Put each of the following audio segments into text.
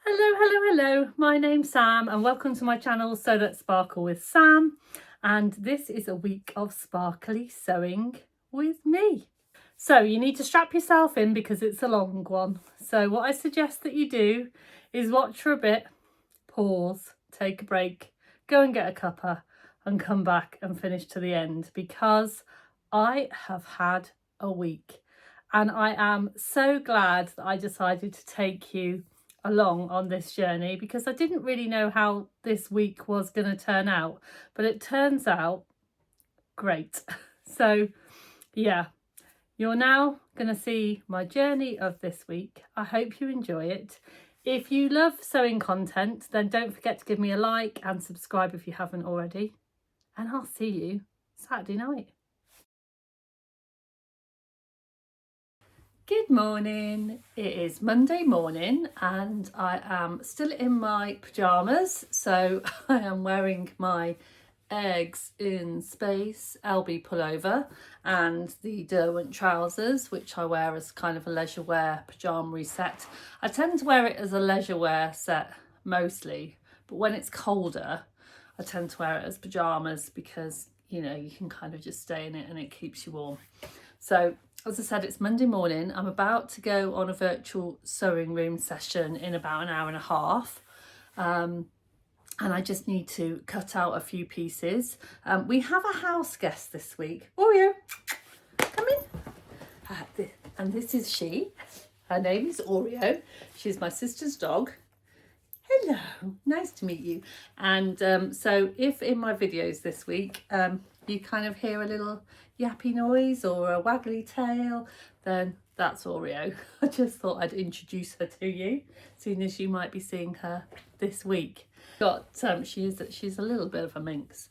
Hello, my name's Sam and welcome to my channel So Let's Sparkle with Sam, and this is a week of sparkly sewing with me. So you need to strap yourself in because it's a long one. So what I suggest that you do is watch for a bit, pause, take a break, go and get a cuppa and come back and finish to the end, because I have had a week and I am so glad that I decided to take you along on this journey, because I didn't really know how this week was going to turn out, but it turns out great. So yeah, you're now going to see my journey of this week. I hope you enjoy it. If you love sewing content, then don't forget to give me a like and subscribe if you haven't already, and I'll see you Saturday night. Good morning, it is Monday morning and I am still in my pyjamas, so I am wearing my Eggs in Space LB pullover and the Derwent trousers, which I wear as kind of a leisure wear pyjama set. I tend to wear it as a leisure wear set mostly, but when it's colder I tend to wear it as pyjamas because, you know, you can kind of just stay in it and it keeps you warm. So as I said, it's Monday morning. I'm about to go on a virtual sewing room session in about an hour and a half. And I just need to cut out a few pieces. We have a house guest this week. Oreo, come in. And this is she. Her name is Oreo. She's my sister's dog. Hello, nice to meet you. And so if in my videos this week you kind of hear a little yappy noise or a waggly tail, then that's Oreo. I just thought I'd introduce her to you, seeing as you might be seeing her this week. She's a little bit of a minx.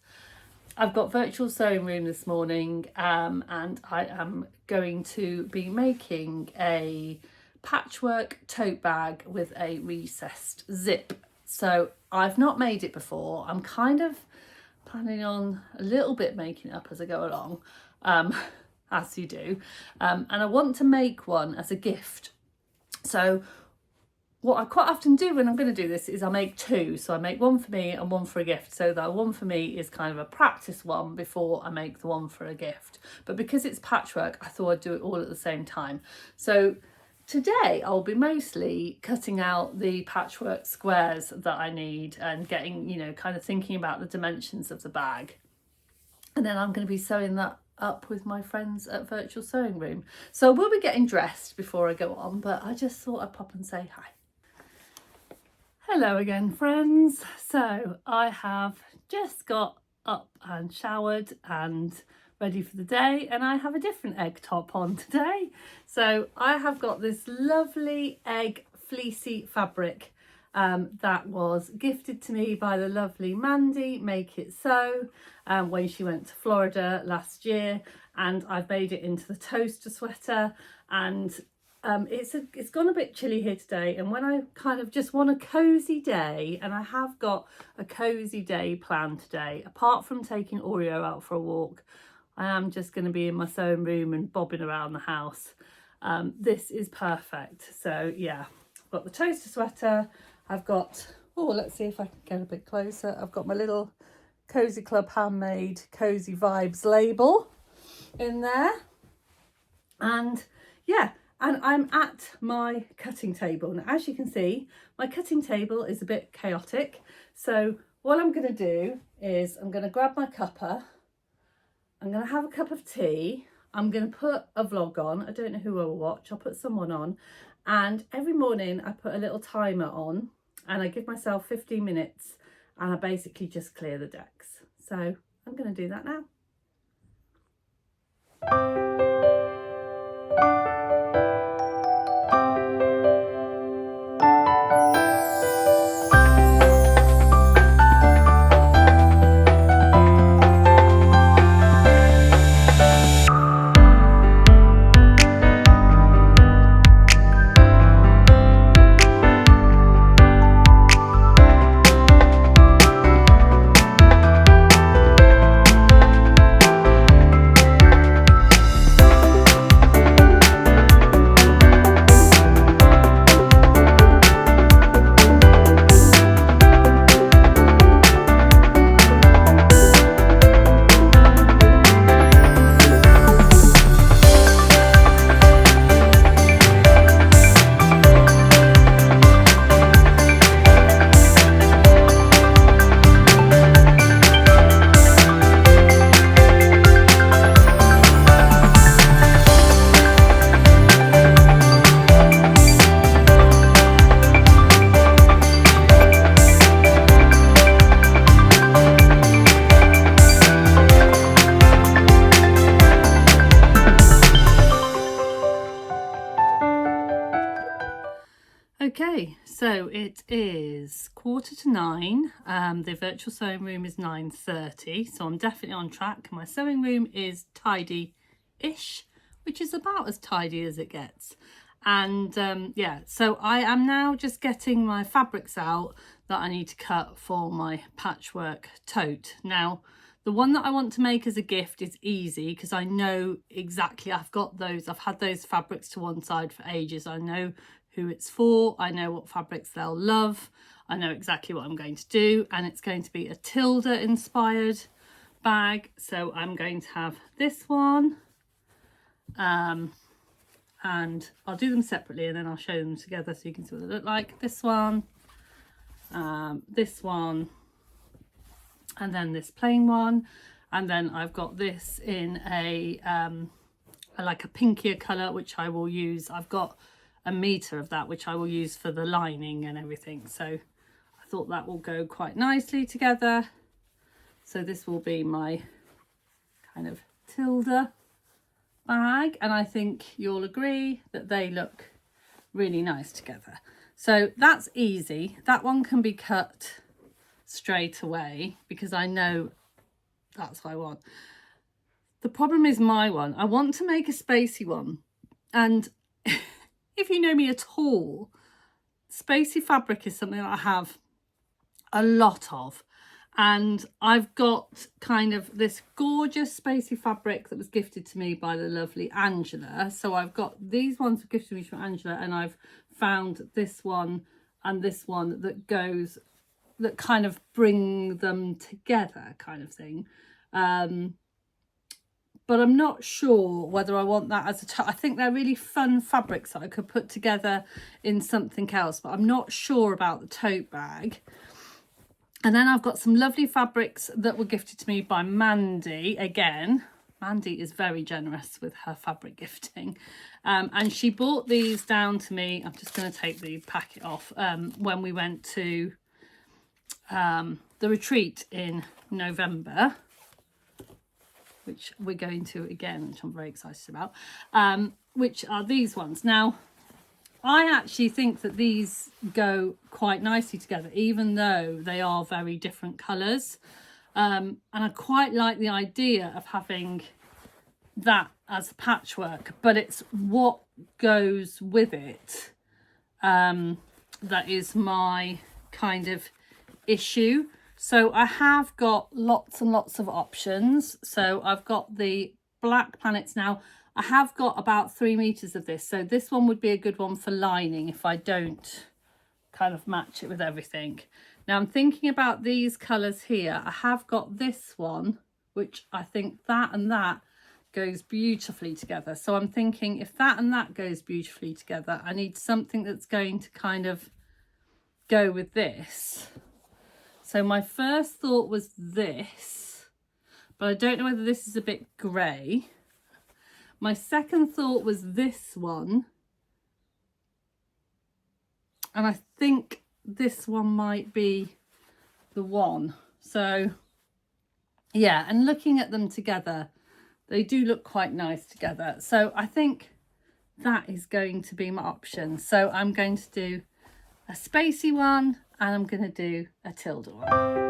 I've got virtual sewing room this morning, and I am going to be making a patchwork tote bag with a recessed zip. So I've not made it before. I'm kind of planning on a little bit making it up as I go along, as you do, and I want to make one as a gift. So what I quite often do when I'm going to do this is I make two. So I make one for me and one for a gift. So that one for me is kind of a practice one before I make the one for a gift. But because it's patchwork, I thought I'd do it all at the same time. So today I'll be mostly cutting out the patchwork squares that I need and getting, you know, kind of thinking about the dimensions of the bag. And then I'm going to be sewing that up with my friends at Virtual Sewing Room. So we'll be getting dressed before I go on, but I just thought I'd pop and say hi. Hello again, friends. So I have just got up and showered and ready for the day, and I have a different egg top on today. So I have got this lovely egg fleecy fabric that was gifted to me by the lovely Mandy Make It Sew when she went to Florida last year, and I've made it into the toaster sweater. And it's gone a bit chilly here today, and when I kind of just want a cozy day, and I have got a cozy day planned today, apart from taking Oreo out for a walk, I am just going to be in my sewing room and bobbing around the house. This is perfect. So yeah, I've got the toaster sweater. I've got, oh, let's see if I can get a bit closer. I've got my little Cozy Club Handmade Cozy Vibes label in there. And yeah, and I'm at my cutting table. And as you can see, my cutting table is a bit chaotic. So what I'm going to do is I'm going to grab my cuppa. I'm going to have a cup of tea. I'm going to put a vlog on. I don't know who I will watch. I'll put someone on. And every morning I put a little timer on and I give myself 15 minutes and I basically just clear the decks. So I'm going to do that now. Okay, so it is 8:45. The virtual sewing room is 9:30, so I'm definitely on track. My sewing room is tidy-ish, which is about as tidy as it gets. And yeah, so I am now just getting my fabrics out that I need to cut for my patchwork tote. Now, the one that I want to make as a gift is easy because I know exactly, I've had those fabrics to one side for ages. I know who it's for, I know what fabrics they'll love, I know exactly what I'm going to do, and it's going to be a Tilda inspired bag. So I'm going to have this one, and I'll do them separately and then I'll show them together so you can see what they look like. This one, and then this plain one, and then I've got this in a like a pinkier colour, which I will use. I've got a metre of that which I will use for the lining and everything, so I thought that will go quite nicely together. So this will be my kind of Tilda bag, and I think you'll agree that they look really nice together. So that's easy. That one can be cut straight away because I know that's what I want. The problem is my one. I want to make a spacey one, and if you know me at all, spacey fabric is something that I have a lot of, and I've got kind of this gorgeous spacey fabric that was gifted to me by the lovely Angela. So I've got these ones gifted to me from Angela, and I've found this one and this one that kind of bring them together kind of thing. But I'm not sure whether I want that as I think they're really fun fabrics that I could put together in something else, but I'm not sure about the tote bag. And then I've got some lovely fabrics that were gifted to me by Mandy. Again, Mandy is very generous with her fabric gifting. And she brought these down to me. I'm just going to take the packet off. When we went to the retreat in November, which we're going to again, which I'm very excited about, which are these ones. Now, I actually think that these go quite nicely together, even though they are very different colours. And I quite like the idea of having that as patchwork, but it's what goes with it that is my kind of issue. So I have got lots and lots of options. So I've got the black planets. Now I have got about 3 meters of this. So this one would be a good one for lining if I don't kind of match it with everything. Now I'm thinking about these colours here. I have got this one, which I think that and that goes beautifully together. So I'm thinking if that and that goes beautifully together, I need something that's going to kind of go with this. So my first thought was this, but I don't know whether this is a bit grey. My second thought was this one, and I think this one might be the one. So yeah, and looking at them together, they do look quite nice together. So I think that is going to be my option. So I'm going to do a spacey one, and I'm going to do a Tilda one.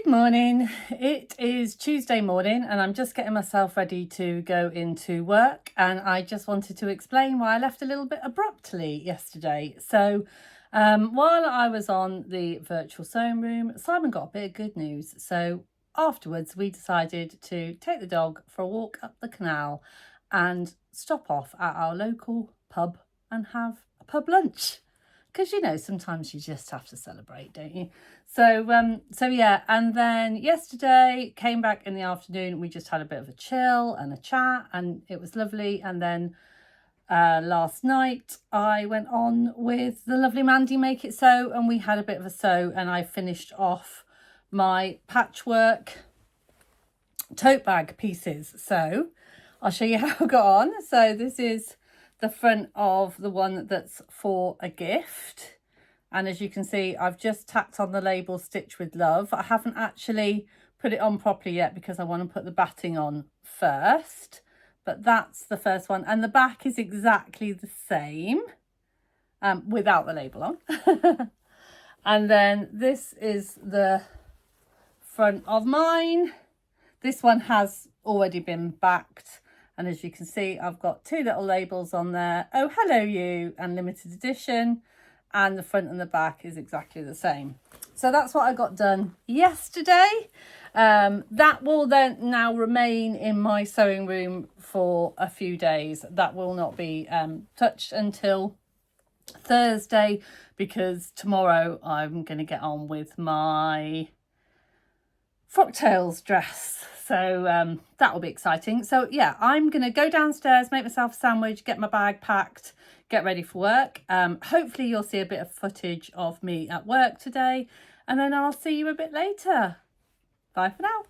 Morning. It is Tuesday morning and I'm just getting myself ready to go into work, and I just wanted to explain why I left a little bit abruptly yesterday. So while I was on the virtual sewing room, Simon got a bit of good news. So afterwards we decided to take the dog for a walk up the canal and stop off at our local pub and have a pub lunch. because you know, sometimes you just have to celebrate, don't you? So yeah, and then yesterday came back in the afternoon. We just had a bit of a chill and a chat, and it was lovely. And then last night I went on with the lovely Mandy Make It Sew, and we had a bit of a sew, and I finished off my patchwork tote bag pieces. So I'll show you how I got on. So this is the front of the one that's for a gift, and as you can see, I've just tacked on the label Stitch with Love. I haven't actually put it on properly yet because I want to put the batting on first, but that's the first one, and the back is exactly the same without the label on. And then this is the front of mine. This one has already been backed, and as you can see, I've got two little labels on there. Oh, hello you, and limited edition, and the front and the back is exactly the same. So that's what I got done yesterday. That will then now remain in my sewing room for a few days. That will not be touched until Thursday, because tomorrow I'm going to get on with my Frocktails dress. So that will be exciting. So yeah, I'm going to go downstairs, make myself a sandwich, get my bag packed, get ready for work. Hopefully you'll see a bit of footage of me at work today, and then I'll see you a bit later. Bye for now.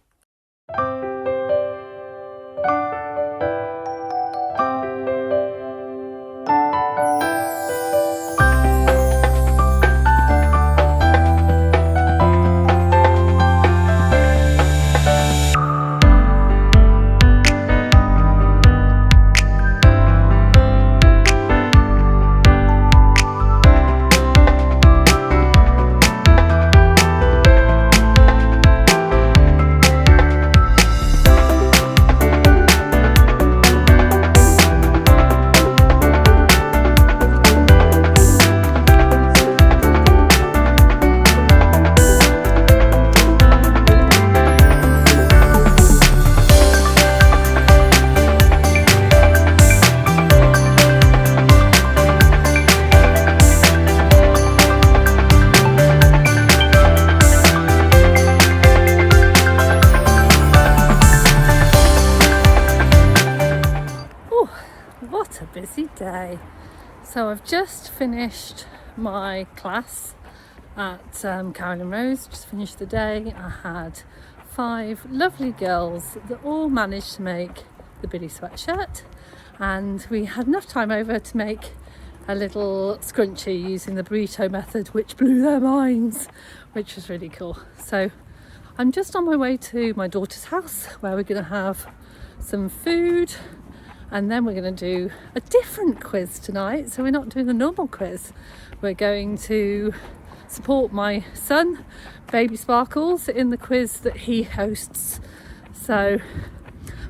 Busy day. So I've just finished my class at Carolyn Rose, just finished the day. I had 5 lovely girls that all managed to make the Billy sweatshirt, and we had enough time over to make a little scrunchie using the burrito method, which blew their minds, which was really cool. So I'm just on my way to my daughter's house where we're going to have some food. And then we're going to do a different quiz tonight. So we're not doing a normal quiz. We're going to support my son, Baby Sparkles, in the quiz that he hosts. So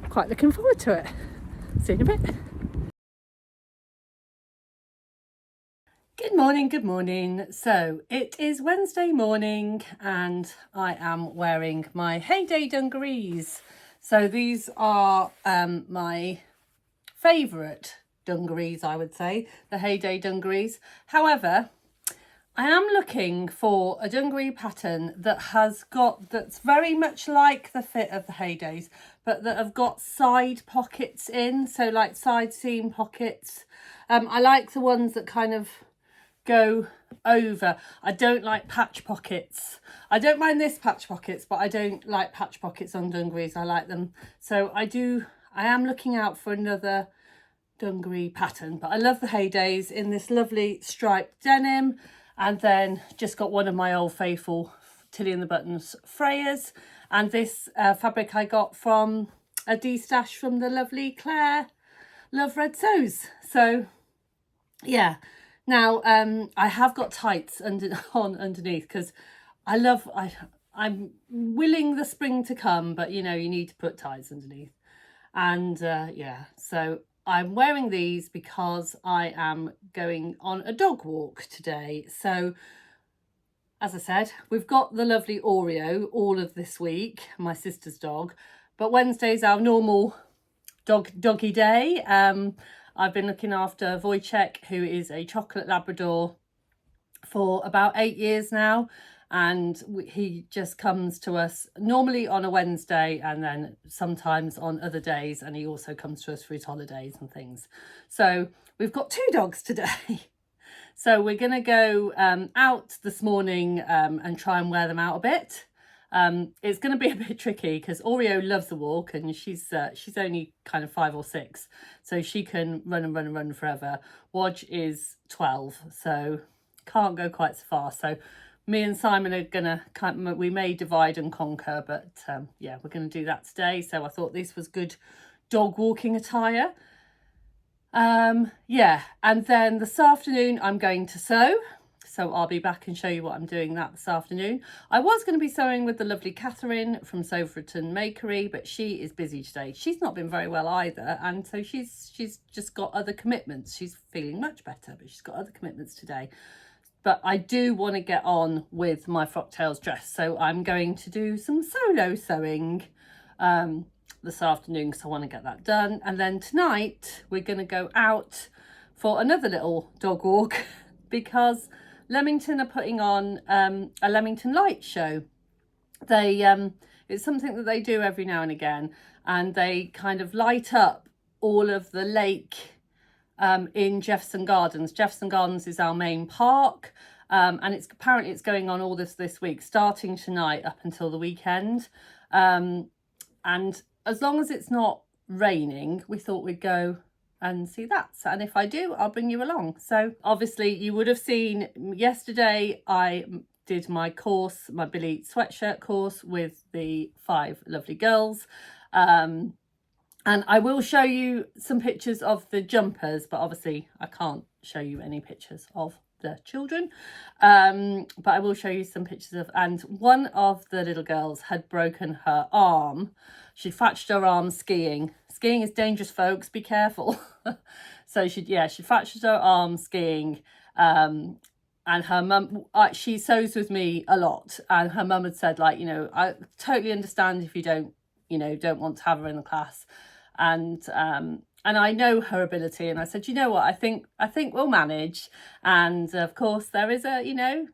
I'm quite looking forward to it. See you in a bit. Good morning, good morning. So it is Wednesday morning and I am wearing my Heyday Dungarees. So these are my favourite dungarees, I would say, the Heyday dungarees. However, I am looking for a dungaree pattern that's very much like the fit of the Heydays, but that have got side pockets in, so like side seam pockets. I like the ones that kind of go over. I don't like patch pockets. I don't mind this patch pockets, but I don't like patch pockets on dungarees. I like them. So I am looking out for another dungaree pattern, but I love the Heydays in this lovely striped denim, and then just got one of my old faithful Tilly and the Buttons Freyas, and this fabric I got from a de-stash from the lovely Claire Love Red Sews. So yeah, now I have got tights on underneath because I'm willing the spring to come, but you know, you need to put tights underneath. And yeah, so I'm wearing these because I am going on a dog walk today. So as I said, we've got the lovely Oreo all of this week, my sister's dog, but Wednesday's our normal doggy day. I've been looking after Wojciech, who is a chocolate Labrador, for about 8 years now, and he just comes to us normally on a Wednesday and then sometimes on other days, and he also comes to us for his holidays and things. So we've got 2 dogs today. So we're going to go out this morning and try and wear them out a bit. It's going to be a bit tricky because Oreo loves a walk, and she's only kind of 5 or 6, so she can run and run and run forever. Wodge is 12, so can't go quite so far. So me and Simon are gonna we may divide and conquer, but yeah, we're gonna do that today. So I thought this was good dog walking attire. Yeah, and then this afternoon I'm going to sew, so I'll be back and show you what I'm doing that this afternoon. I was going to be sewing with the lovely Catherine from Soverton Makery, but she is busy today. She's not been very well either, and so she's just got other commitments. She's feeling much better, but she's got other commitments today. But I do want to get on with my frocktails dress, so I'm going to do some solo sewing this afternoon because I want to get that done. And then tonight we're going to go out for another little dog walk because Leamington are putting on a Leamington light show. They it's something that they do every now and again, and they kind of light up all of the lake in Jefferson Gardens. Jefferson Gardens is our main park, and it's apparently it's going on all this week, starting tonight up until the weekend. And as long as it's not raining, we thought we'd go and see that. And if I do, I'll bring you along. So obviously you would have seen yesterday I did my course, my Billy sweatshirt course with the 5 lovely girls. And I will show you some pictures of the jumpers, but obviously I can't show you any pictures of the children. But I will show you some pictures of, and one of the little girls had broken her arm. She fractured her arm skiing. Skiing is dangerous, folks, be careful. So she fractured her arm skiing. And her mum, she sews with me a lot, and her mum had said, like, you know, I totally understand if you don't want to have her in the class. And I know her ability, and I said, you know what, I think we'll manage. And of course there is a, you know,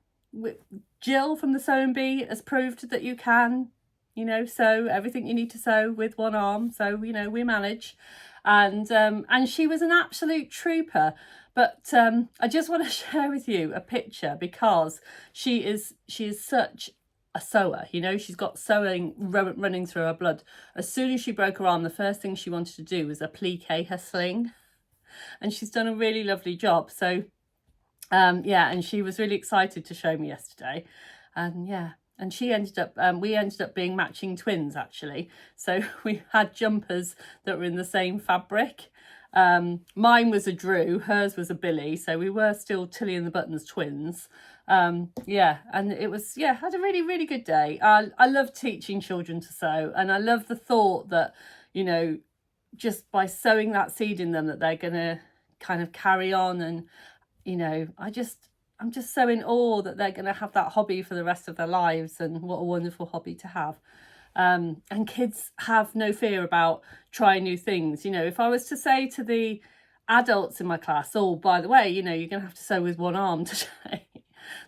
Jill from the Sewing Bee has proved that you can, you know, sew everything you need to sew with one arm, so you know, we manage. And she was an absolute trooper. But I just want to share with you a picture because she is such a sewer, you know, she's got sewing running through her blood. As soon as she broke her arm, the first thing she wanted to do was applique her sling, and she's done a really lovely job. So yeah, and she was really excited to show me yesterday, and yeah, and she ended up we ended up being matching twins actually. So we had jumpers that were in the same fabric. Mine was a Drew, hers was a Billy, so we were still Tilly and the Buttons twins. Yeah, and it was, yeah, had a really good day. I love teaching children to sew, and I love the thought that, you know, just by sowing that seed in them that they're gonna kind of carry on. And you know, I'm just so in awe that they're gonna have that hobby for the rest of their lives, and what a wonderful hobby to have. And kids have no fear about trying new things. You know, if I was to say to the adults in my class, oh, by the way, you know, you're going to have to sew with one arm today,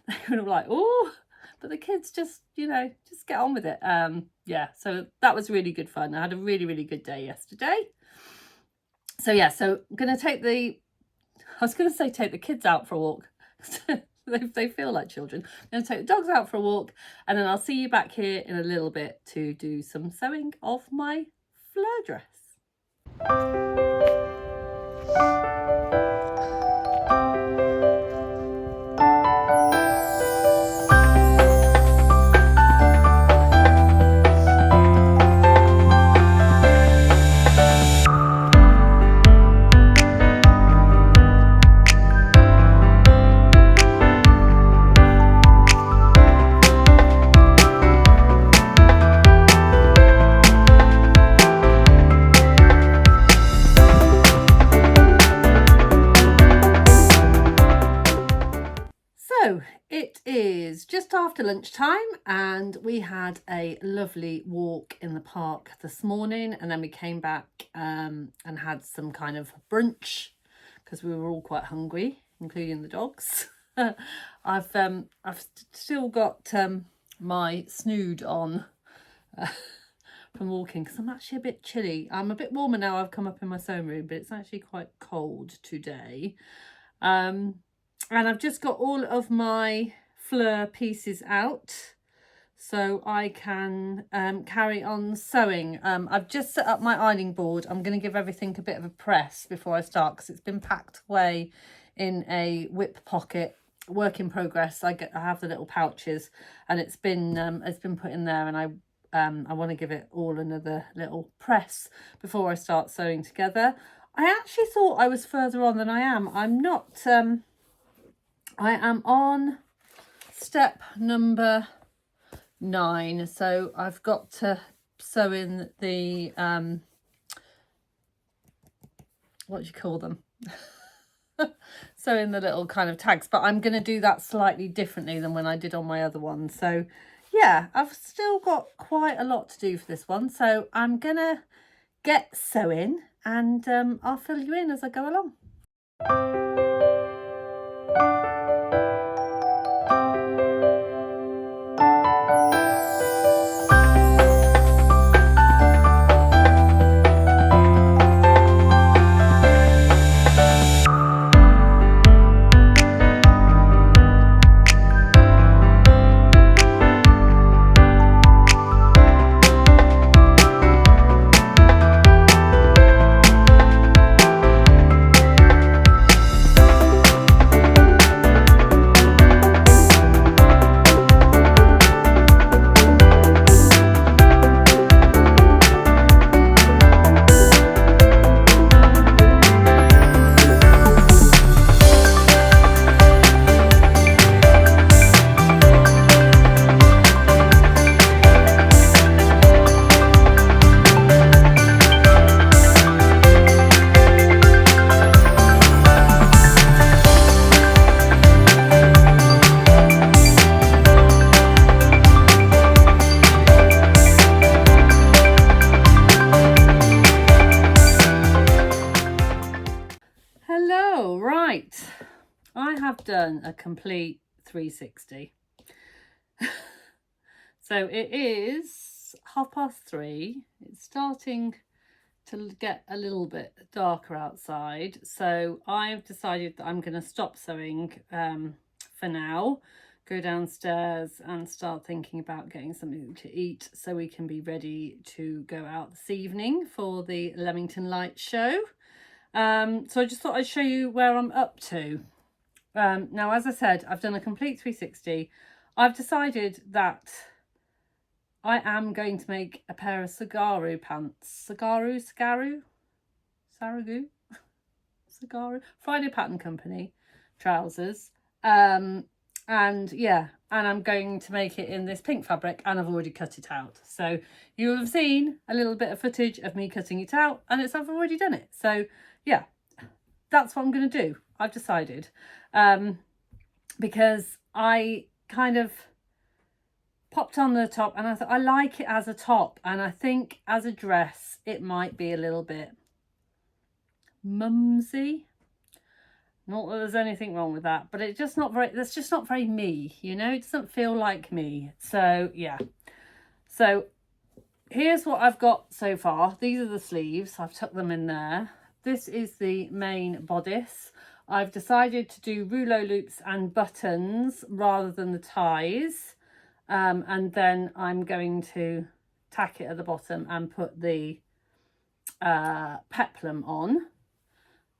they would have like, oh, but the kids just, you know, just get on with it. Yeah, so that was really good fun. I had a really good day yesterday. So yeah, so I'm going to take the kids out for a walk. They feel like children. I'm going to take the dogs out for a walk, and then I'll see you back here in a little bit to do some sewing of my fleur dress. It is just after lunchtime, and we had a lovely walk in the park this morning, and then we came back and had some kind of brunch because we were all quite hungry, including the dogs. I've still got my snood on from walking because I'm actually a bit chilly. I'm a bit warmer now. I've come up in my sewing room, but it's actually quite cold today. And I've just got all of my fleur pieces out so I can carry on sewing. I've just set up my ironing board. I'm going to give everything a bit of a press before I start because it's been packed away in a whip pocket. Work in progress. I have the little pouches, and it's been put in there, and I want to give it all another little press before I start sewing together. I actually thought I was further on than I am. I'm not. I am on step number 9, so I've got to sew in the what do you call them? Sew in the little kind of tags, but I'm going to do that slightly differently than when I did on my other one. So yeah, I've still got quite a lot to do for this one, so I'm gonna get sewing and I'll fill you in as I go along. Done a complete 360. So it is 3:30. It's starting to get a little bit darker outside, so I've decided that I'm going to stop sewing for now, go downstairs and start thinking about getting something to eat so we can be ready to go out this evening for the Leamington Lights show. So I just thought I'd show you where I'm up to. Now, as I said, I've done a complete 360. I've decided that I am going to make a pair of Sirocco pants. Sirocco? Friday Pattern Company trousers. And yeah, and I'm going to make it in this pink fabric, and I've already cut it out. So you will have seen a little bit of footage of me cutting it out, and I've already done it. So yeah, that's what I'm going to do. I've decided, because I kind of popped on the top and I thought I like it as a top, and I think as a dress it might be a little bit mumsy. Not that there's anything wrong with that, but it's just not very, that's just not very me, you know, it doesn't feel like me. So yeah, so here's what I've got so far. These are the sleeves, I've tucked them in there. This is the main bodice. I've decided to do rouleau loops and buttons rather than the ties. And then I'm going to tack it at the bottom and put the peplum on.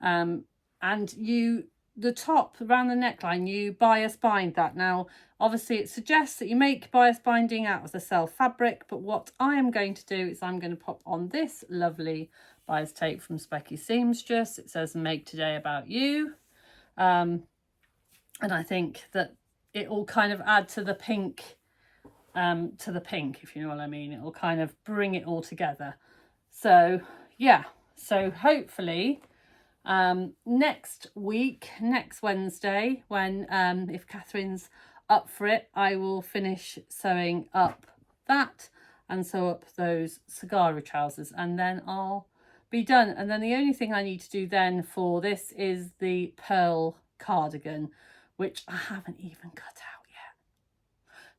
And the top around the neckline, you bias bind that. Now, obviously it suggests that you make bias binding out of the self fabric, but what I am going to do is I'm going to pop on this lovely bias tape from Specky Seamstress. It says "Make Today About You." And I think that it will kind of add to the pink, if you know what I mean. It will kind of bring it all together. So yeah, so hopefully next week, next Wednesday, when if Catherine's up for it, I will finish sewing up that and sew up those Sirocco trousers, and then I'll be done. And then the only thing I need to do then for this is the pearl cardigan, which I haven't even cut out yet.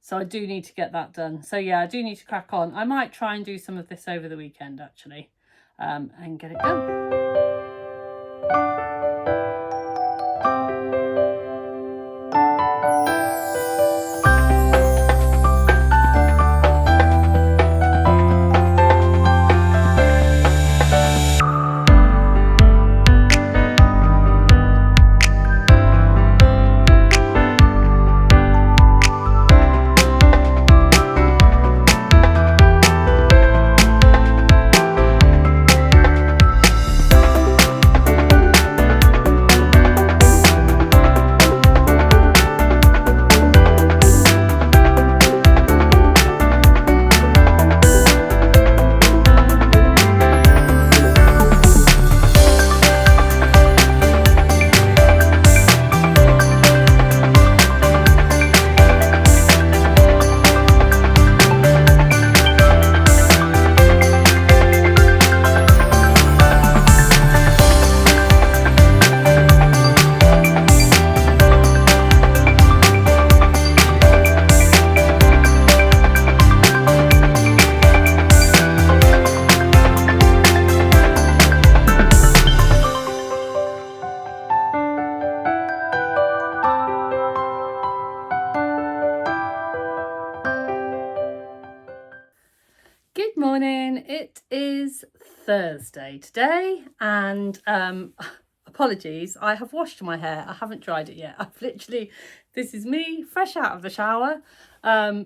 So I do need to get that done. So yeah, I do need to crack on. I might try and do some of this over the weekend actually, and get it done. Good morning, it is Thursday today, and apologies, I have washed my hair. I haven't dried it yet. This is me fresh out of the shower,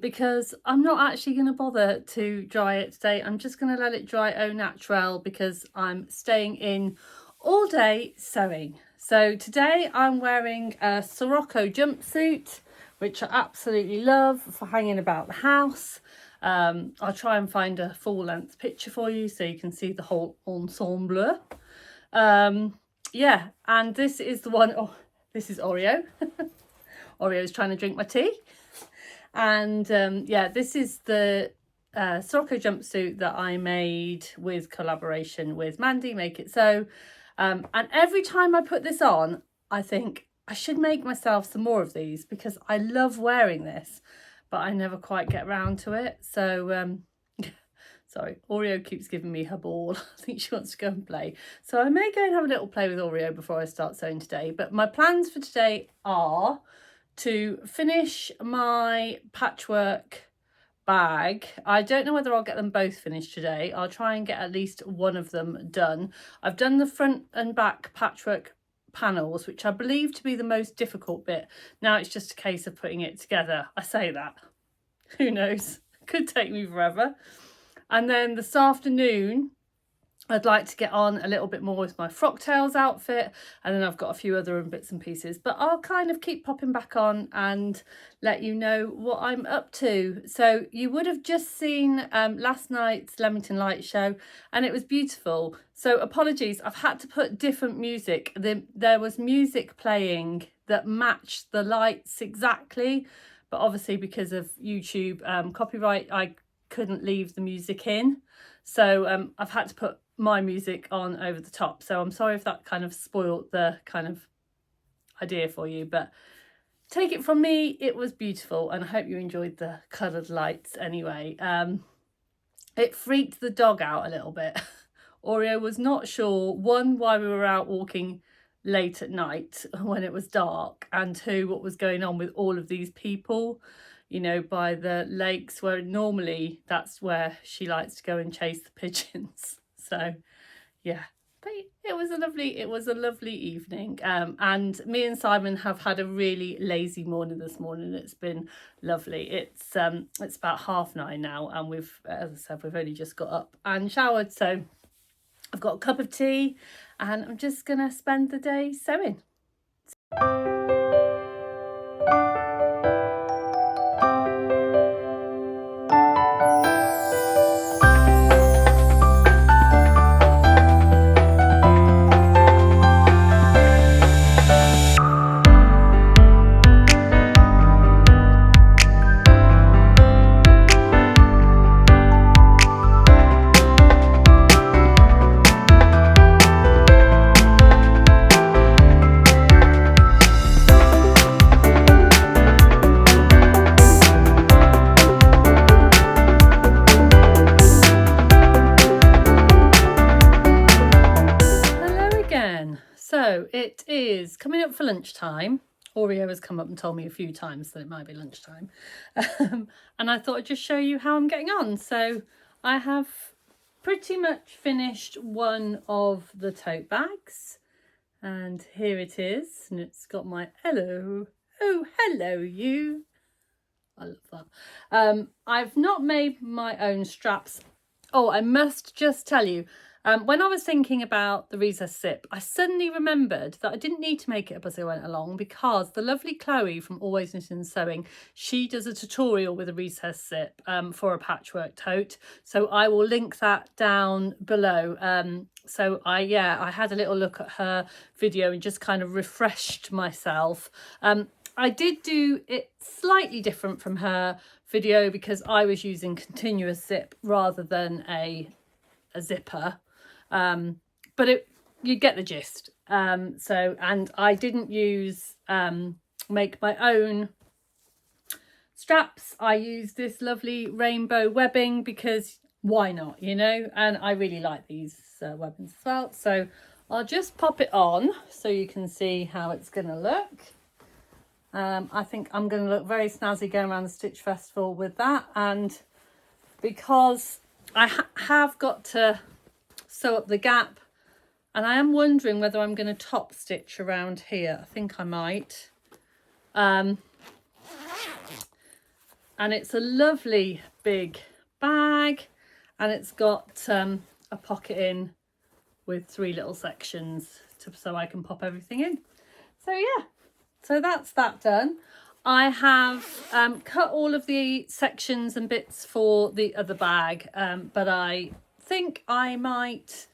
because I'm not actually going to bother to dry it today. I'm just going to let it dry au naturel because I'm staying in all day sewing. So today I'm wearing a Sirocco jumpsuit, which I absolutely love for hanging about the house. I'll try and find a full length picture for you so you can see the whole ensemble. Yeah, and this is the one, oh, this is Oreo. Oreo's trying to drink my tea. And yeah, this is the Sirocco jumpsuit that I made with collaboration with Mandy, Make It So. And every time I put this on, I think I should make myself some more of these because I love wearing this, but I never quite get round to it. So, sorry, Oreo keeps giving me her ball. I think she wants to go and play. So I may go and have a little play with Oreo before I start sewing today. But my plans for today are to finish my patchwork bag. I don't know whether I'll get them both finished today. I'll try and get at least one of them done. I've done the front and back patchwork panels, which I believe to be the most difficult bit. Now it's just a case of putting it together. I say that, who knows, could take me forever. And then this afternoon I'd like to get on a little bit more with my Frocktails outfit, and then I've got a few other bits and pieces, but I'll kind of keep popping back on and let you know what I'm up to. So you would have just seen last night's Leamington Light show, and it was beautiful. So apologies, I've had to put different music. There was music playing that matched the lights exactly, but obviously because of YouTube copyright, I couldn't leave the music in. So I've had to put my music on over the top. So I'm sorry if that kind of spoiled the kind of idea for you, but take it from me, it was beautiful, and I hope you enjoyed the coloured lights anyway. It freaked the dog out a little bit. Oreo was not sure, one, why we were out walking late at night when it was dark, and two, what was going on with all of these people, you know, by the lakes where normally that's where she likes to go and chase the pigeons. So yeah, but it was a lovely evening. And me and Simon have had a really lazy morning this morning. It's been lovely. It's about 9:30 now, and we've, as I said, we've only just got up and showered. So I've got a cup of tea and I'm just gonna spend the day sewing. is coming up for lunchtime. Oreo has come up and told me a few times that it might be lunchtime. And I thought I'd just show you how I'm getting on. So I have pretty much finished one of the tote bags. And here it is. And it's got my hello. Oh, hello you. I love that. I've not made my own straps. Oh, I must just tell you, when I was thinking about the recess zip, I suddenly remembered that I didn't need to make it up as I went along, because the lovely Chloe from Always Knitting and Sewing, she does a tutorial with a recess zip for a patchwork tote. So I will link that down below. So I had a little look at her video and just kind of refreshed myself. I did do it slightly different from her video because I was using continuous zip rather than a zipper. But you get the gist. And I didn't make my own straps. I used this lovely rainbow webbing because why not, you know? And I really like these webbings as well. So I'll just pop it on so you can see how it's going to look. I think I'm going to look very snazzy going around the Stitch Festival with that. And because I have got to sew up the gap, and I am wondering whether I'm going to top stitch around here. I think I might. And it's a lovely big bag, and it's got a pocket in with 3 little sections so I can pop everything in. So yeah, so that's that done. I have cut all of the sections and bits for the other bag, but I think I might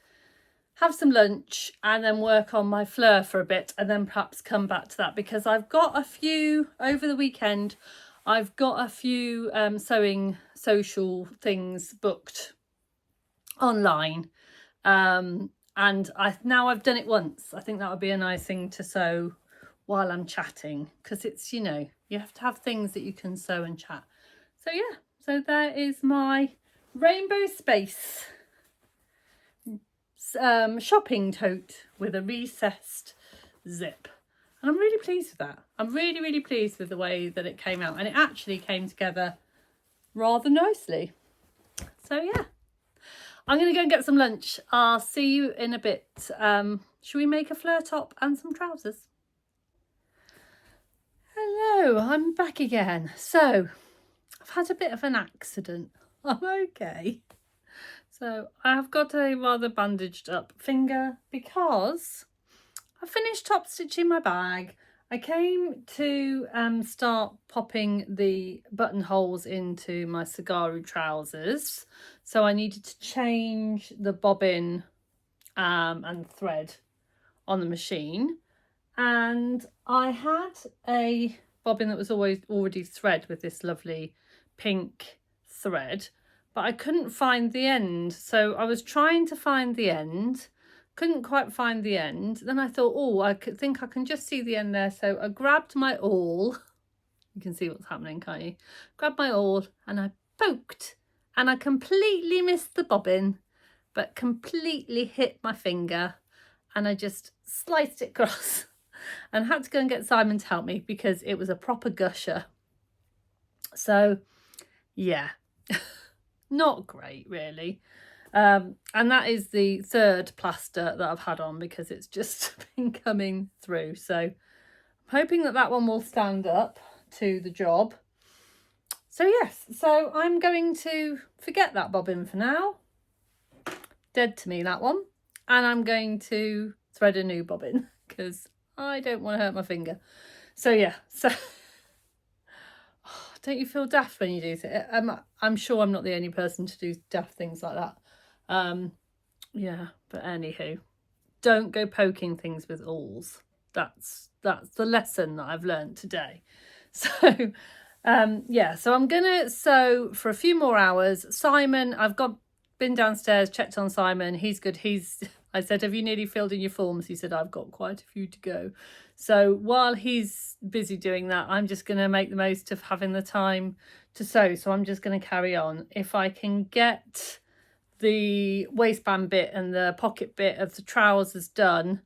have some lunch and then work on my fleur for a bit, and then perhaps come back to that, because I've got a few over the weekend. I've got a few sewing social things booked online, and now I've done it once. I think that would be a nice thing to sew while I'm chatting, because it's, you know, you have to have things that you can sew and chat. So yeah, so there is my Rainbow Space shopping tote with a recessed zip, and I'm really pleased with that. I'm really pleased with the way that it came out, and it actually came together rather nicely. So yeah, I'm gonna go and get some lunch. I'll see you in a bit. Should we make a fleur top and some trousers? Hello, I'm back again. So I've had a bit of an accident. I'm okay. So I've got a rather bandaged up finger because I finished top stitching my bag. I came to start popping the buttonholes into my Sirocco trousers. So I needed to change the bobbin and thread on the machine. And I had a bobbin that was already thread with this lovely pink thread, but I couldn't find the end. So I was trying to find the end, couldn't quite find the end. Then I thought, oh, I think I can just see the end there. So I grabbed my awl. You can see what's happening, can't you? Grabbed my awl and I poked, and I completely missed the bobbin, but completely hit my finger, and I just sliced it across and had to go and get Simon to help me because it was a proper gusher. So yeah, not great really. And that is the 3rd plaster that I've had on because it's just been coming through. So I'm hoping that one will stand up to the job. So yes, so I'm going to forget that bobbin for now. Dead to me, that one. And I'm going to thread a new bobbin because I don't want to hurt my finger. So yeah, so don't you feel daft when you do it? I'm sure I'm not the only person to do daft things like that. Yeah, but anywho, don't go poking things with awls. That's the lesson that I've learned today. So yeah, so I'm gonna sew for a few more hours. Simon, been downstairs, checked on Simon. He's good. I said, have you nearly filled in your forms? He said, I've got quite a few to go. So while he's busy doing that, I'm just going to make the most of having the time to sew. So I'm just going to carry on. If I can get the waistband bit and the pocket bit of the trousers done,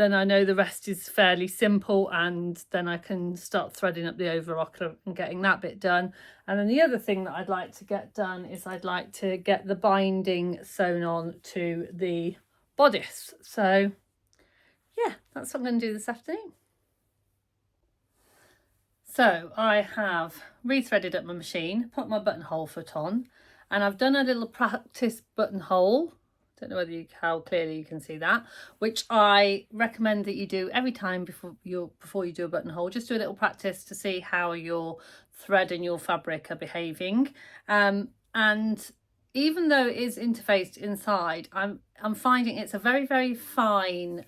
then I know the rest is fairly simple, and then I can start threading up the overlocker and getting that bit done. And then the other thing that I'd like to get done is I'd like to get the binding sewn on to the bodice. So yeah, that's what I'm going to do this afternoon. So I have rethreaded up my machine, put my buttonhole foot on, and I've done a little practice buttonhole. Don't know whether how clearly you can see that, which I recommend that you do every time before you do a buttonhole. Just do a little practice to see how your thread and your fabric are behaving. And even though it is interfaced inside, I'm finding it's a very, very fine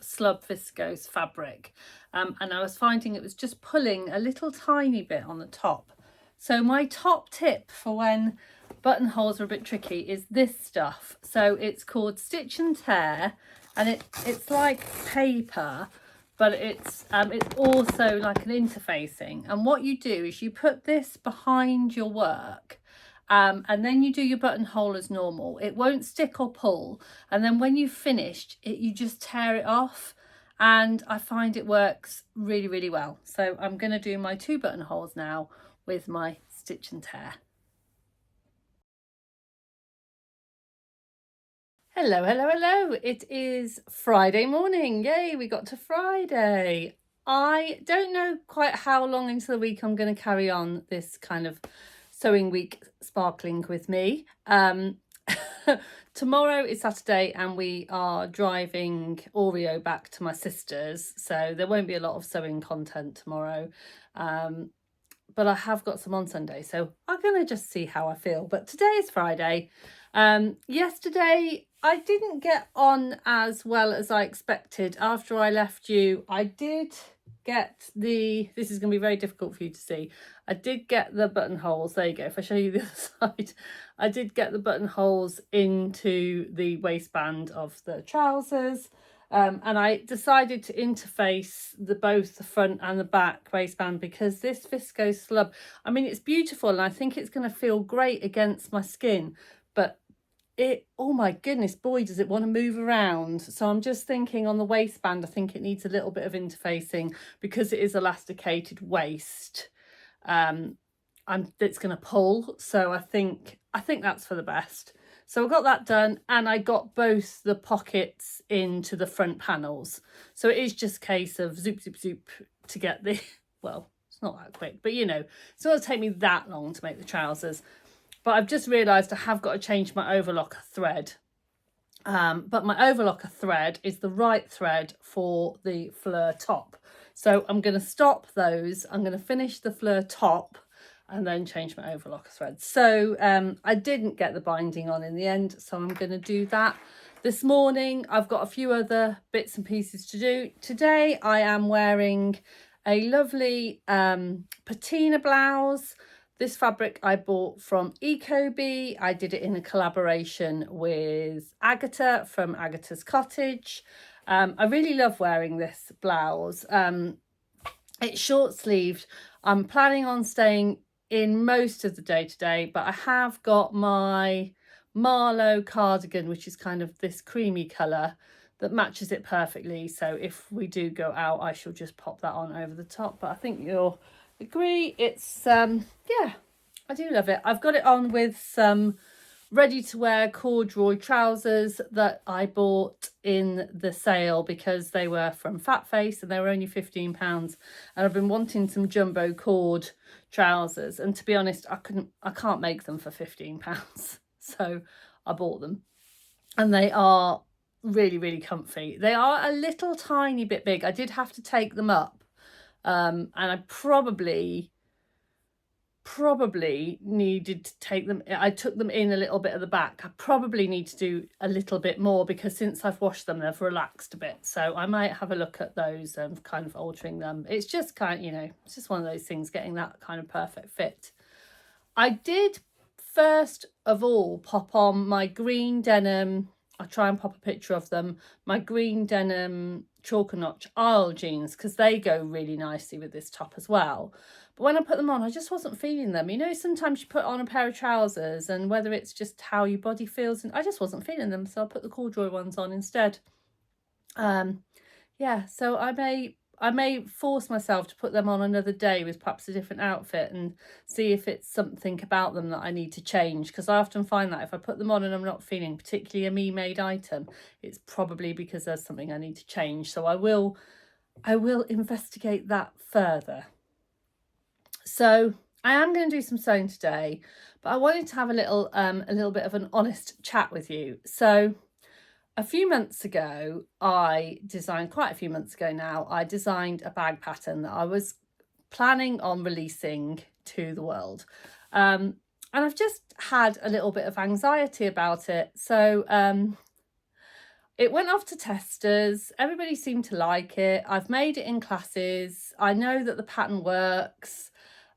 slub viscose fabric, and I was finding it was just pulling a little tiny bit on the top. So my top tip for when buttonholes are a bit tricky is this stuff. So it's called Stitch and Tear, and it's like paper, but it's also like an interfacing. And what you do is you put this behind your work, and then you do your buttonhole as normal. It won't stick or pull, and then when you've finished it, you just tear it off, and I find it works really, really well. So I'm going to do my 2 buttonholes now with my Stitch and Tear. Hello, hello, hello. It is Friday morning. Yay, we got to Friday. I don't know quite how long into the week I'm going to carry on this kind of sewing week sparkling with me. Tomorrow is Saturday and we are driving Oreo back to my sister's, so there won't be a lot of sewing content tomorrow. But I have got some on Sunday, so I'm going to just see how I feel. But today is Friday. Yesterday I didn't get on as well as I expected. After I left you, I did get this is going to be very difficult for you to see. I did get the buttonholes. There you go. If I show you the other side, I did get the buttonholes into the waistband of the trousers. And I decided to interface both the front and the back waistband because this viscose slub, I mean, it's beautiful and I think it's going to feel great against my skin, but oh my goodness, boy, does it want to move around. So I'm just thinking on the waistband, I think it needs a little bit of interfacing because it is elasticated waist. It's going to pull. So I think that's for the best. So I got that done, and I got both the pockets into the front panels. So it is just a case of zoop, zoop, zoop to get the, well, it's not that quick, but you know, it's not going to take me that long to make the trousers. But I've just realised I have got to change my overlocker thread. But my overlocker thread is the right thread for the fleur top. So I'm going to stop those. I'm going to finish the fleur top and then change my overlocker thread. So I didn't get the binding on in the end, so I'm going to do that this morning. I've got a few other bits and pieces to do. Today I am wearing a lovely Patina blouse. This fabric I bought from Ecobee. I did it in a collaboration with Agatha from Agatha's Cottage. I really love wearing this blouse. It's short sleeved. I'm planning on staying in most of the day today, but I have got my Marlowe cardigan, which is kind of this creamy colour that matches it perfectly. So if we do go out, I shall just pop that on over the top. But I think you'll agree it's yeah, I do love it. I've got it on with some ready to wear corduroy trousers that I bought in the sale because they were from Fatface and they were only £15, and I've been wanting some jumbo cord trousers, and to be honest, I can't make them for £15, so I bought them, and they are really, really comfy. They are a little tiny bit big. I did have to take them up, and I probably needed to take them, I took them in a little bit at the back. I probably need to do a little bit more because since I've washed them, they've relaxed a bit. So I might have a look at those and kind of altering them. It's just kind of, you know, it's just one of those things, getting that kind of perfect fit. I did first of all pop on my green denim, I'll try and pop a picture of them, my green denim chalk and notch aisle jeans, because they go really nicely with this top as well. But when I put them on, I just wasn't feeling them. You know, sometimes you put on a pair of trousers and whether it's just how your body feels, and I just wasn't feeling them. So I put the corduroy ones on instead. Yeah, so I may force myself to put them on another day with perhaps a different outfit and see if it's something about them that I need to change, because I often find that if I put them on and I'm not feeling particularly a me-made item, it's probably because there's something I need to change. So I will investigate that further. So I am going to do some sewing today, but I wanted to have a little bit of an honest chat with you. So a few months ago, quite a few months ago now, I designed a bag pattern that I was planning on releasing to the world. And I've just had a little bit of anxiety about it. So it went off to testers. Everybody seemed to like it. I've made it in classes. I know that the pattern works.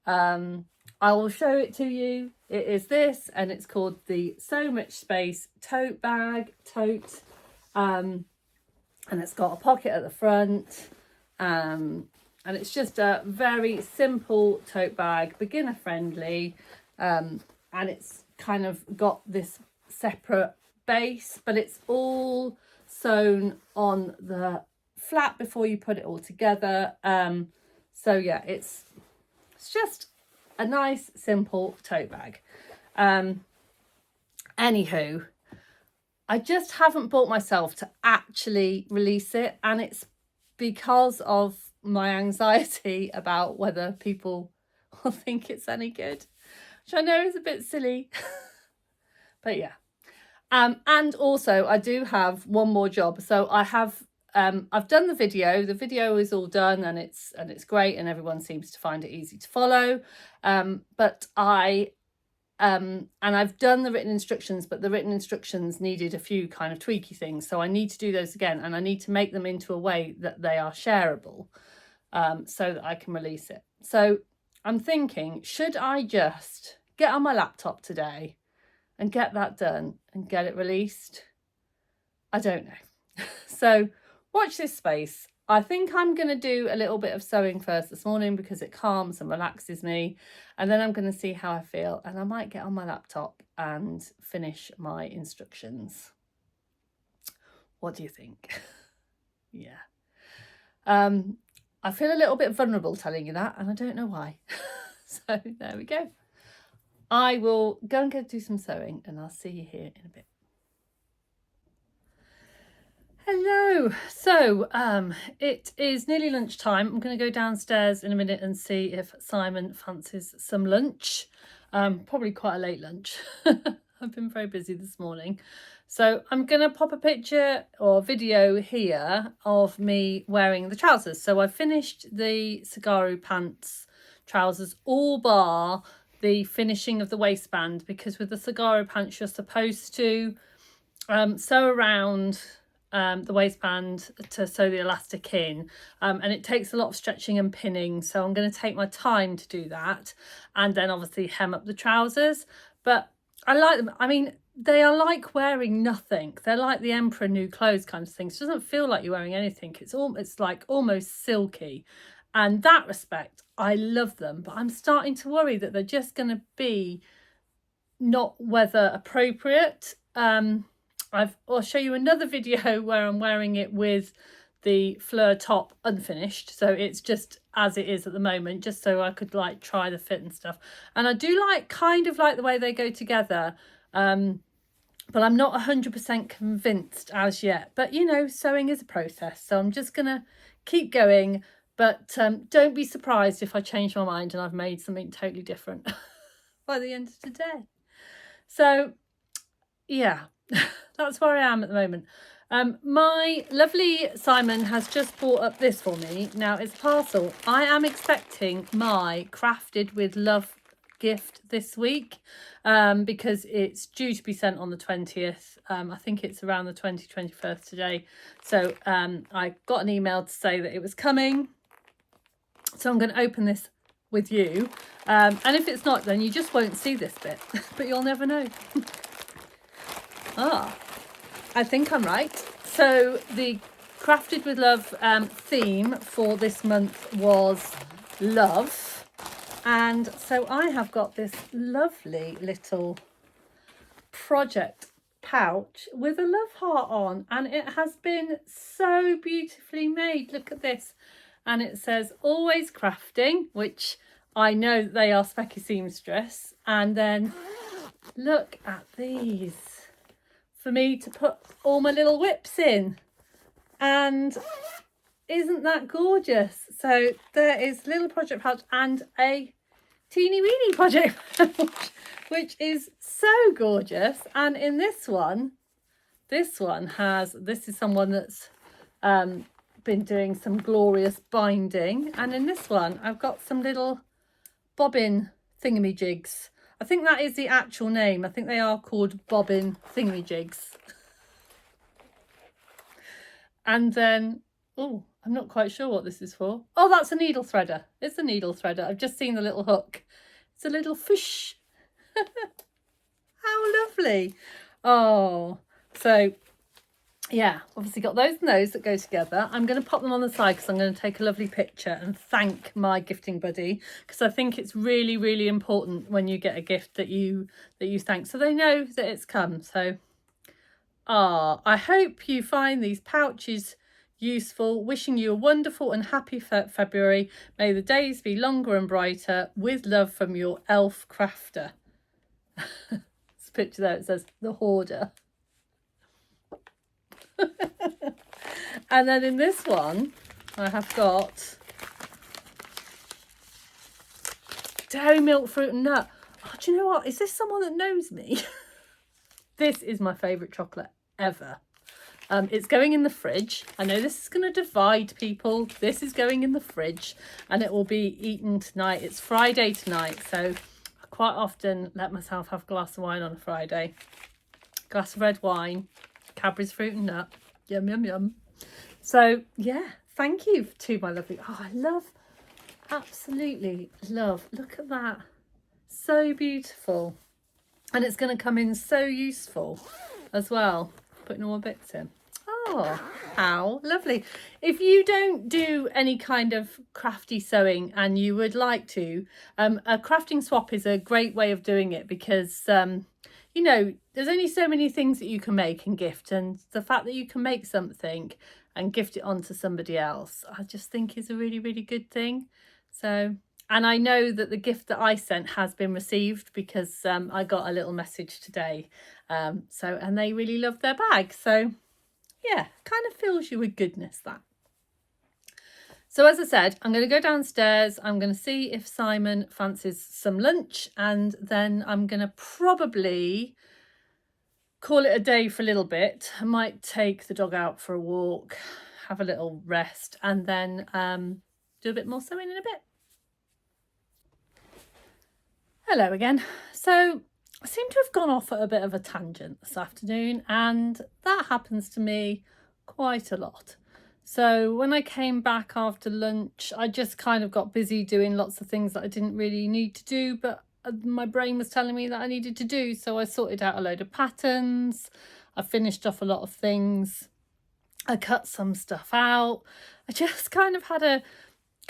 I will show it to you. It is this, and it's called the So Much Space tote bag, Tote. And it's got a pocket at the front. And it's just a very simple tote bag, beginner friendly. And it's kind of got this separate base, but it's all sewn on the flap before you put it all together. So yeah, it's just a nice simple tote bag. Anywho, I just haven't brought myself to actually release it, and it's because of my anxiety about whether people will think it's any good, which I know is a bit silly. But yeah. And also I do have one more job. So I have I've done the video. The video is all done, and it's great, and everyone seems to find it easy to follow. But and I've done the written instructions, but the written instructions needed a few kind of tweaky things. So I need to do those again, and I need to make them into a way that they are shareable, so that I can release it. So I'm thinking, should I just get on my laptop today and get that done and get it released? I don't know. So watch this space. I think I'm going to do a little bit of sewing first this morning because it calms and relaxes me. And then I'm going to see how I feel. And I might get on my laptop and finish my instructions. What do you think? Yeah. I feel a little bit vulnerable telling you that, and I don't know why. So there we go. I will go and do some sewing, and I'll see you here in a bit. Hello. So it is nearly lunchtime. I'm going to go downstairs in a minute and see if Simon fancies some lunch. Probably quite a late lunch. I've been very busy this morning. So I'm going to pop a picture or video here of me wearing the trousers. So I finished the Sirocco pants trousers, all bar the finishing of the waistband, because with the Sirocco pants you're supposed to sew around the waistband to sew the elastic in, and it takes a lot of stretching and pinning, so I'm going to take my time to do that, and then obviously hem up the trousers. But I like them. I mean, they are like wearing nothing. They're like the emperor new clothes kind of thing. So it doesn't feel like you're wearing anything. It's like almost silky, and that respect I love them. But I'm starting to worry that they're just going to be not weather appropriate. I'll show you another video where I'm wearing it with the fleur top unfinished, so it's just as it is at the moment, just so I could like try the fit and stuff. And I do kind of like the way they go together, but I'm not 100% convinced as yet. But you know, sewing is a process, so I'm just gonna keep going. But don't be surprised if I change my mind and I've made something totally different by the end of today. So yeah. That's where I am at the moment. My lovely Simon has just brought up this for me. Now it's a parcel. I am expecting my Crafted with Love gift this week, because it's due to be sent on the 20th. I think it's around the 21st today. So I got an email to say that it was coming. So I'm going to open this with you. And if it's not, then you just won't see this bit, but you'll never know. I think I'm right. So the Crafted with Love theme for this month was love. And so I have got this lovely little project pouch with a love heart on, and it has been so beautifully made. Look at this. And it says always crafting, which I know that they are Specky Seamstress. And then look at these for me to put all my little whips in. And isn't that gorgeous? So there is a little project pouch and a teeny weeny project pouch, which is so gorgeous. And in this one has, this is someone that's been doing some glorious binding, and in this one I've got some little bobbin thingamajigs. I think that is the actual name. I think they are called bobbin thingamajigs. And then, oh, I'm not quite sure what this is for. Oh, that's a needle threader. It's a needle threader. I've just seen the little hook. It's a little fish. How lovely. Oh, so yeah, obviously got those and those that go together. I'm going to pop them on the side because I'm going to take a lovely picture and thank my gifting buddy, because I think it's really, really important when you get a gift that you thank, so they know that it's come. So I hope you find these pouches useful. Wishing you a wonderful and happy February. May the days be longer and brighter. With love from your elf crafter. This picture there, it says the hoarder. And then in this one I have got dairy milk, fruit and nut. Oh, do you know what? Is this someone that knows me? This is my favourite chocolate ever. It's going in the fridge. I know this is going to divide people. This is going in the fridge and it will be eaten tonight. It's Friday tonight, so I quite often let myself have a glass of wine on a Friday. Glass of red wine, Cadbury's fruit and nut. Yum, yum, yum. So, yeah, thank you to my lovely... Oh, I love, absolutely love. Look at that. So beautiful. And it's going to come in so useful as well. Putting all my bits in. Oh, how lovely. If you don't do any kind of crafty sewing and you would like to, a crafting swap is a great way of doing it, because you know, there's only so many things that you can make and gift, and the fact that you can make something and gift it on to somebody else, I just think is a really, really good thing. So, and I know that the gift that I sent has been received, because I got a little message today. And they really loved their bag. So yeah, kind of fills you with goodness, that. So as I said, I'm going to go downstairs. I'm going to see if Simon fancies some lunch, and then I'm going to probably call it a day for a little bit. I might take the dog out for a walk, have a little rest, and then do a bit more sewing in a bit. Hello again. So I seem to have gone off at a bit of a tangent this afternoon, and that happens to me quite a lot. So when I came back after lunch, I just kind of got busy doing lots of things that I didn't really need to do, but my brain was telling me that I needed to do. So I sorted out a load of patterns. I finished off a lot of things. I cut some stuff out. I just kind of had a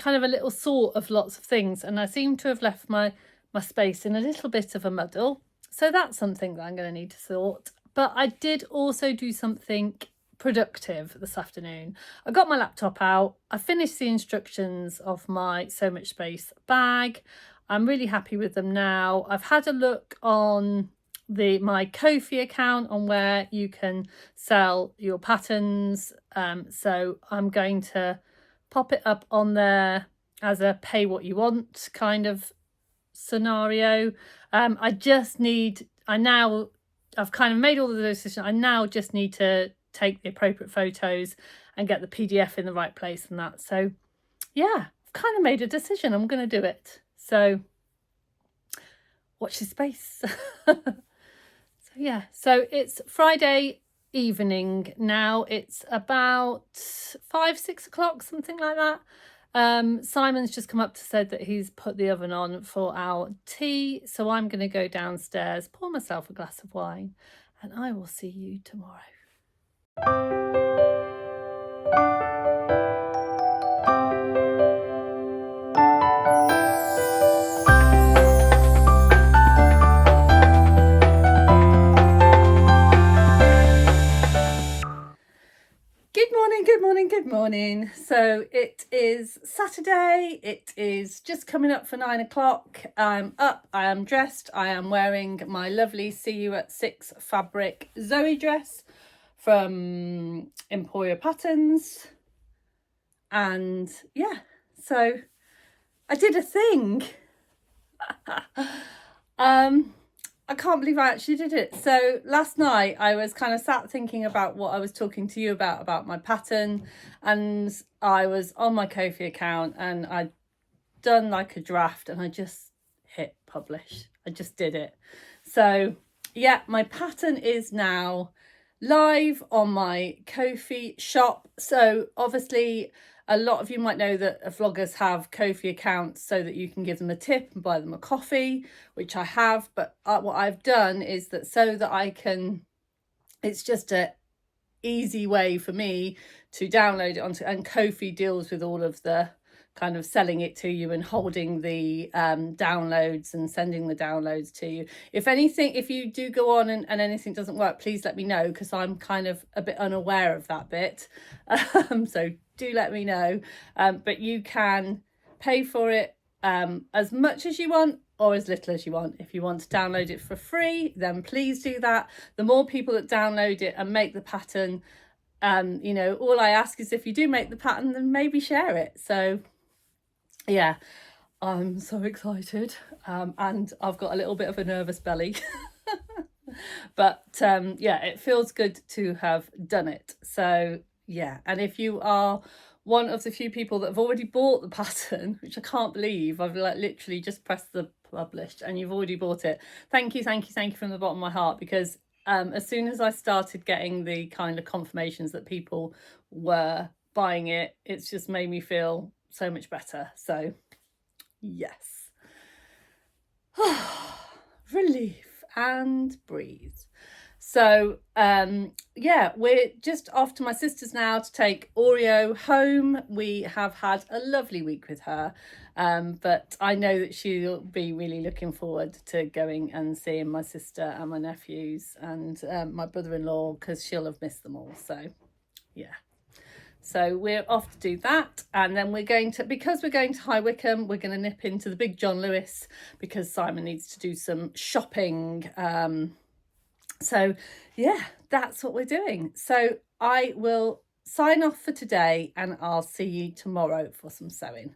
little sort of lots of things, and I seem to have left my space in a little bit of a muddle. So that's something that I'm going to need to sort. But I did also do something productive this afternoon. I got my laptop out. I finished the instructions of my So Much Space bag. I'm really happy with them now. I've had a look on my Ko-fi account on where you can sell your patterns. So I'm going to pop it up on there as a pay what you want kind of scenario. I've kind of made all of those decisions. I now just need to take the appropriate photos and get the PDF in the right place and that. So yeah, I've kind of made a decision. I'm going to do it. So watch this space. So yeah, so it's Friday evening now. It's about 5-6 o'clock, something like that. Simon's just come up to said that he's put the oven on for our tea, so I'm going to go downstairs, pour myself a glass of wine, and I will see you tomorrow. morning. So it is Saturday. It is just coming up for 9 o'clock. I'm up, I am dressed. I am wearing my lovely See You at 6 fabric Zoe dress from Emporia Patterns. And yeah, so I did a thing. I can't believe I actually did it. So last night I was kind of sat thinking about what I was talking to you about my pattern, and I was on my Ko-fi account and I'd done like a draft and I just hit publish. I just did it. So yeah, my pattern is now live on my Ko-fi shop. So obviously a lot of you might know that vloggers have Ko-fi accounts so that you can give them a tip and buy them a coffee, which I have. But what I've done is that so that I can, it's just a easy way for me to download it onto, and Ko-fi deals with all of the kind of selling it to you and holding the downloads and sending the downloads to you. If anything, if you do go on and anything doesn't work, please let me know, because I'm kind of a bit unaware of that bit. So do let me know. But you can pay for it as much as you want or as little as you want. If you want to download it for free, then please do that. The more people that download it and make the pattern, you know, all I ask is if you do make the pattern, then maybe share it. So yeah, I'm so excited, and I've got a little bit of a nervous belly. But yeah, it feels good to have done it. So yeah, and if you are one of the few people that have already bought the pattern, which I can't believe, I've like literally just pressed the published and you've already bought it, thank you from the bottom of my heart, because as soon as I started getting the kind of confirmations that people were buying it, it's just made me feel so much better. So yes. Relief and breathe. So yeah, we're just off to my sister's now to take Oreo home. We have had a lovely week with her, but I know that she'll be really looking forward to going and seeing my sister and my nephews and my brother-in-law, because she'll have missed them all. So yeah. So we're off to do that, and then we're going to, because we're going to High Wycombe, we're going to nip into the big John Lewis because Simon needs to do some shopping. So yeah, that's what we're doing. So I will sign off for today and I'll see you tomorrow for some sewing.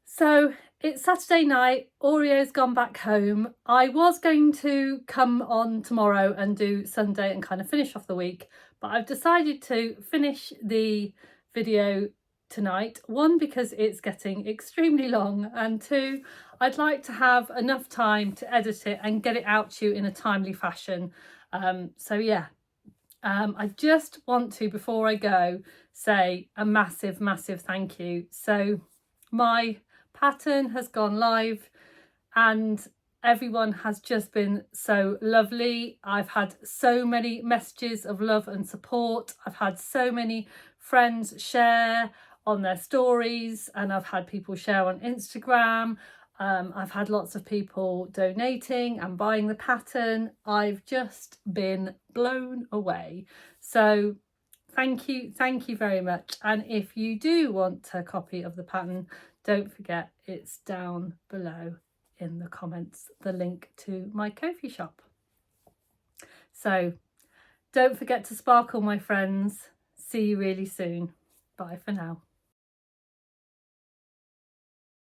So it's Saturday night, Oreo's gone back home. I was going to come on tomorrow and do Sunday and kind of finish off the week, but I've decided to finish the video tonight. One, because it's getting extremely long, and two, I'd like to have enough time to edit it and get it out to you in a timely fashion. So yeah, I just want to, before I go, say a massive thank you. So my pattern has gone live and everyone has just been so lovely. I've had so many messages of love and support. I've had so many friends share on their stories, and I've had people share on Instagram. I've had lots of people donating and buying the pattern. I've just been blown away. So thank you very much. And if you do want a copy of the pattern, don't forget, it's down below in the comments, the link to my Ko-fi shop. So don't forget to sparkle, my friends. See you really soon. Bye for now.